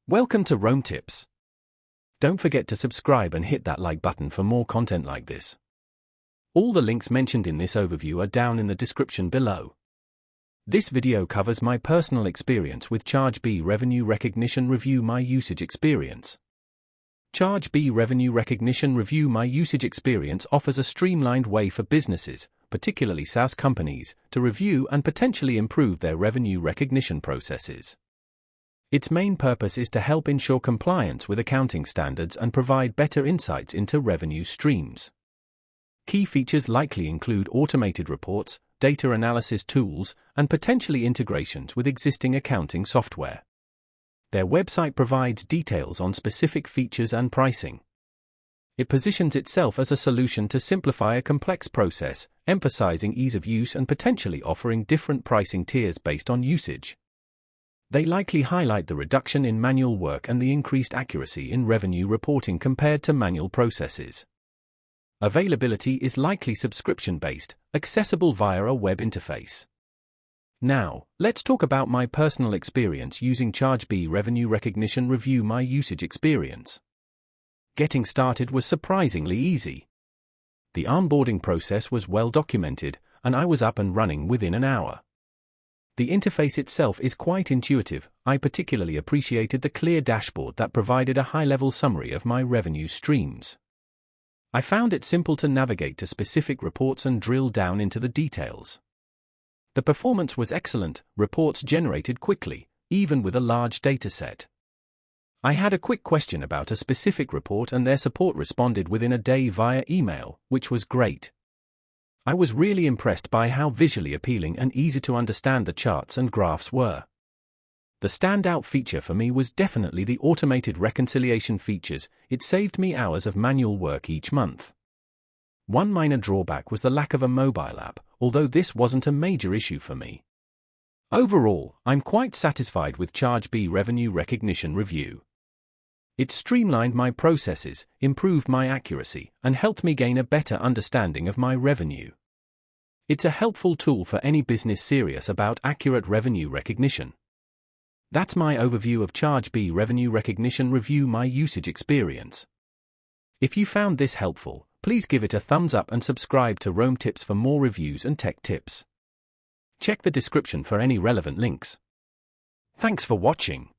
Welcome to Rome Tips. Don't forget to subscribe and hit that like button for more content like this. All the links mentioned in this overview are down in the description below. This video covers my personal experience with Chargebee Revenue Recognition Review My Usage Experience. Chargebee Revenue Recognition Review My Usage Experience offers a streamlined way for businesses, particularly SaaS companies, to review and potentially improve their revenue recognition processes. Its main purpose is to help ensure compliance with accounting standards and provide better insights into revenue streams. Key features likely include automated reports, data analysis tools, and potentially integrations with existing accounting software. Their website provides details on specific features and pricing. It positions itself as a solution to simplify a complex process, emphasizing ease of use and potentially offering different pricing tiers based on usage. They likely highlight the reduction in manual work and the increased accuracy in revenue reporting compared to manual processes. Availability is likely subscription-based, accessible via a web interface. Now, let's talk about my personal experience using Chargebee Revenue Recognition Review My Usage Experience. Getting started was surprisingly easy. The onboarding process was well documented, and I was up and running within an hour. The interface itself is quite intuitive. I particularly appreciated the clear dashboard that provided a high-level summary of my revenue streams. I found it simple to navigate to specific reports and drill down into the details. The performance was excellent, reports generated quickly, even with a large dataset. I had a quick question about a specific report and their support responded within a day via email, which was great. I was really impressed by how visually appealing and easy to understand the charts and graphs were. The standout feature for me was definitely the automated reconciliation features. It saved me hours of manual work each month. One minor drawback was the lack of a mobile app, although this wasn't a major issue for me. Overall, I'm quite satisfied with Chargebee Revenue Recognition Review. It streamlined my processes, improved my accuracy, and helped me gain a better understanding of my revenue. It's a helpful tool for any business serious about accurate revenue recognition. That's my overview of Chargebee Revenue Recognition Review My Usage Experience. If you found this helpful, please give it a thumbs up and subscribe to Rome Tips for more reviews and tech tips. Check the description for any relevant links. Thanks for watching.